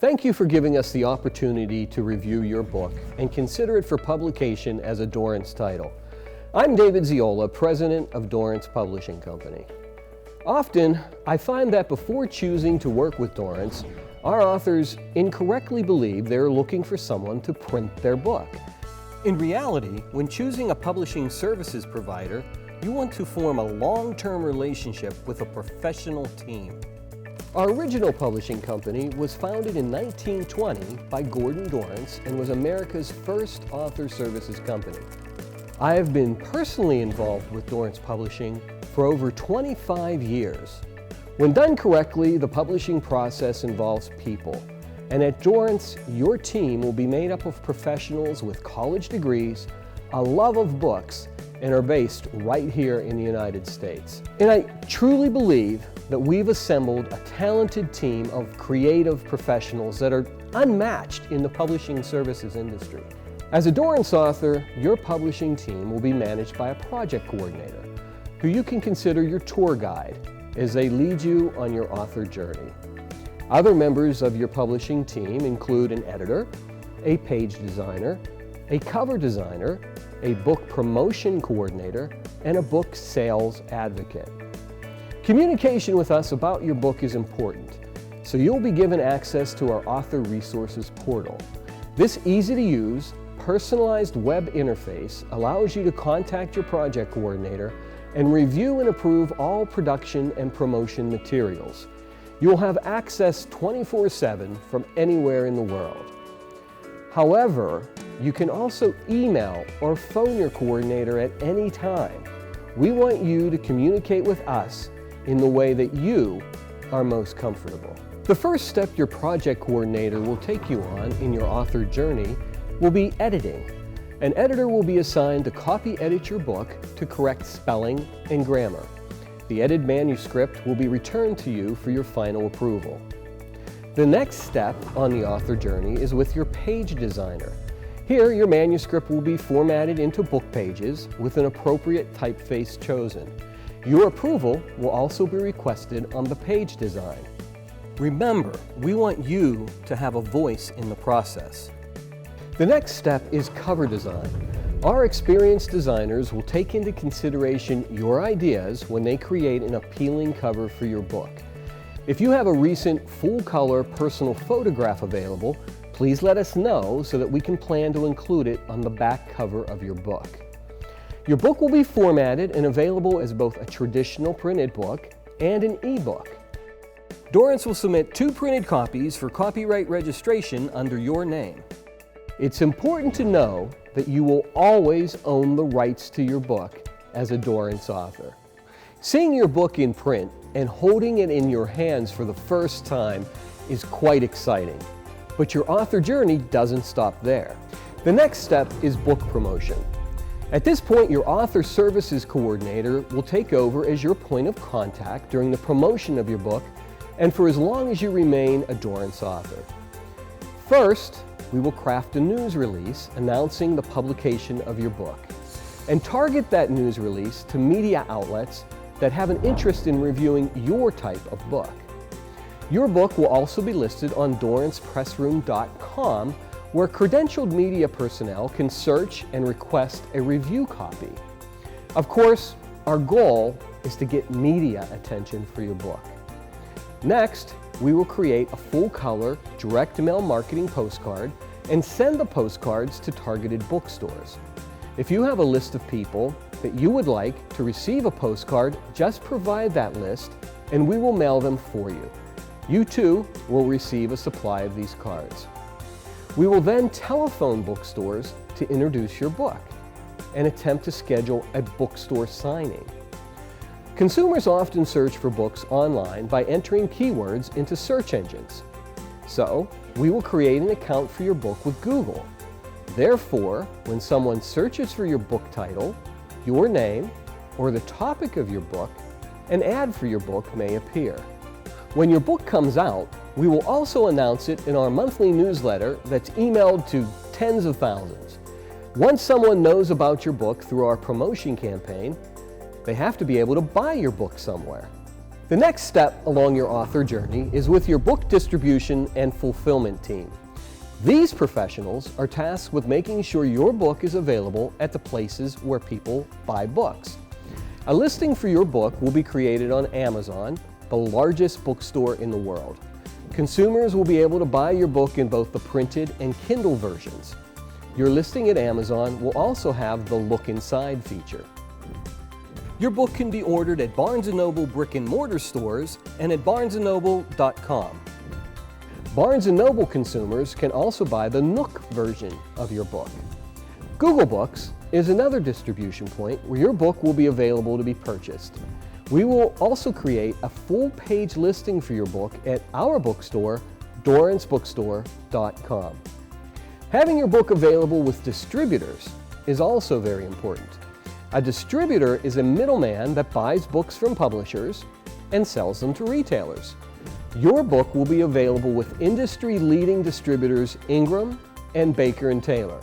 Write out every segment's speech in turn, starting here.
Thank you for giving us the opportunity to review your book and consider it for publication as a Dorrance title. I'm David Ziola, president of Dorrance Publishing Company. Often, I find that before choosing to work with Dorrance, our authors incorrectly believe they're looking for someone to print their book. In reality, when choosing a publishing services provider, you want to form a long-term relationship with a professional team. Our original publishing company was founded in 1920 by Gordon Dorrance and was America's first author services company. I have been personally involved with Dorrance Publishing for over 25 years. When done correctly, the publishing process involves people. And at Dorrance, your team will be made up of professionals with college degrees, a love of books, and are based right here in the United States. And I truly believe that we've assembled a talented team of creative professionals that are unmatched in the publishing services industry. As a Dorrance author, your publishing team will be managed by a project coordinator, who you can consider your tour guide as they lead you on your author journey. Other members of your publishing team include an editor, a page designer, a cover designer, a book promotion coordinator, and a book sales advocate. Communication with us about your book is important, so you'll be given access to our Author Resources portal. This easy-to-use, personalized web interface allows you to contact your project coordinator and review and approve all production and promotion materials. You'll have access 24/7 from anywhere in the world. However, you can also email or phone your coordinator at any time. We want you to communicate with us in the way that you are most comfortable. The first step your project coordinator will take you on in your author journey will be editing. An editor will be assigned to copy edit your book to correct spelling and grammar. The edited manuscript will be returned to you for your final approval. The next step on the author journey is with your page designer. Here, your manuscript will be formatted into book pages with an appropriate typeface chosen. Your approval will also be requested on the page design. Remember, we want you to have a voice in the process. The next step is cover design. Our experienced designers will take into consideration your ideas when they create an appealing cover for your book. If you have a recent full-color personal photograph available, please let us know so that we can plan to include it on the back cover of your book. Your book will be formatted and available as both a traditional printed book and an e-book. Dorrance will submit 2 printed copies for copyright registration under your name. It's important to know that you will always own the rights to your book as a Dorrance author. Seeing your book in print and holding it in your hands for the first time is quite exciting. But your author journey doesn't stop there. The next step is book promotion. At this point, your author services coordinator will take over as your point of contact during the promotion of your book and for as long as you remain a Dorrance author. First, we will craft a news release announcing the publication of your book and target that news release to media outlets that have an interest in reviewing your type of book. Your book will also be listed on DorrancePressroom.com, where credentialed media personnel can search and request a review copy. Of course, our goal is to get media attention for your book. Next, we will create a full-color direct-mail marketing postcard and send the postcards to targeted bookstores. If you have a list of people that you would like to receive a postcard, just provide that list and we will mail them for you. You too will receive a supply of these cards. We will then telephone bookstores to introduce your book and attempt to schedule a bookstore signing. Consumers often search for books online by entering keywords into search engines. So, we will create an account for your book with Google. Therefore, when someone searches for your book title, your name, or the topic of your book, an ad for your book may appear. When your book comes out, we will also announce it in our monthly newsletter that's emailed to tens of thousands. Once someone knows about your book through our promotion campaign, they have to be able to buy your book somewhere. The next step along your author journey is with your book distribution and fulfillment team. These professionals are tasked with making sure your book is available at the places where people buy books. A listing for your book will be created on Amazon, the largest bookstore in the world. Consumers will be able to buy your book in both the printed and Kindle versions. Your listing at Amazon will also have the Look Inside feature. Your book can be ordered at Barnes & Noble brick-and-mortar stores and at barnesandnoble.com. Barnes & Noble consumers can also buy the Nook version of your book. Google Books is another distribution point where your book will be available to be purchased. We will also create a full-page listing for your book at our bookstore, DorranceBookstore.com. Having your book available with distributors is also very important. A distributor is a middleman that buys books from publishers and sells them to retailers. Your book will be available with industry-leading distributors Ingram and Baker & Taylor.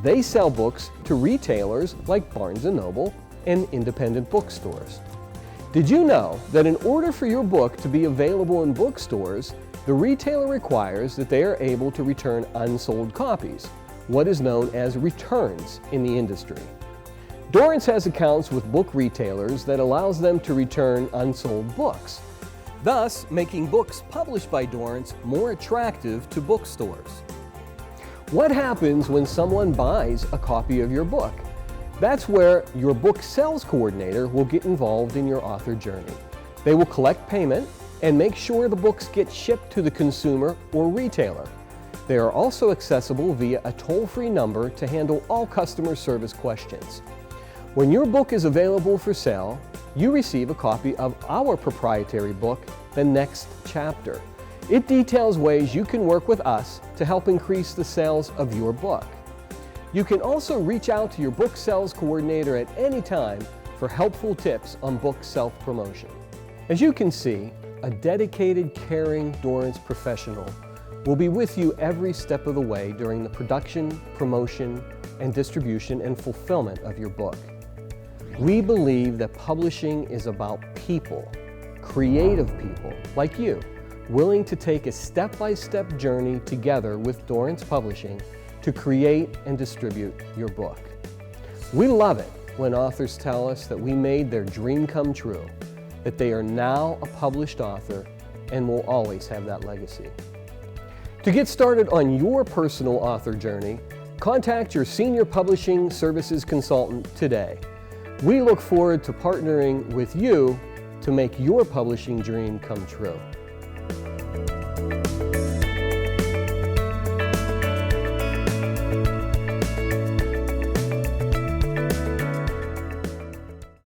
They sell books to retailers like Barnes & Noble and independent bookstores. Did you know that in order for your book to be available in bookstores, the retailer requires that they are able to return unsold copies, what is known as returns in the industry? Dorrance has accounts with book retailers that allows them to return unsold books, thus making books published by Dorrance more attractive to bookstores. What happens when someone buys a copy of your book? That's where your book sales coordinator will get involved in your author journey. They will collect payment and make sure the books get shipped to the consumer or retailer. They are also accessible via a toll-free number to handle all customer service questions. When your book is available for sale, you receive a copy of our proprietary book, The Next Chapter. It details ways you can work with us to help increase the sales of your book. You can also reach out to your book sales coordinator at any time for helpful tips on book self-promotion. As you can see, a dedicated, caring Dorrance professional will be with you every step of the way during the production, promotion, and distribution and fulfillment of your book. We believe that publishing is about people, creative people like you, willing to take a step-by-step journey together with Dorrance Publishing to create and distribute your book. We love it when authors tell us that we made their dream come true, that they are now a published author and will always have that legacy. To get started on your personal author journey, contact your senior publishing services consultant today. We look forward to partnering with you to make your publishing dream come true.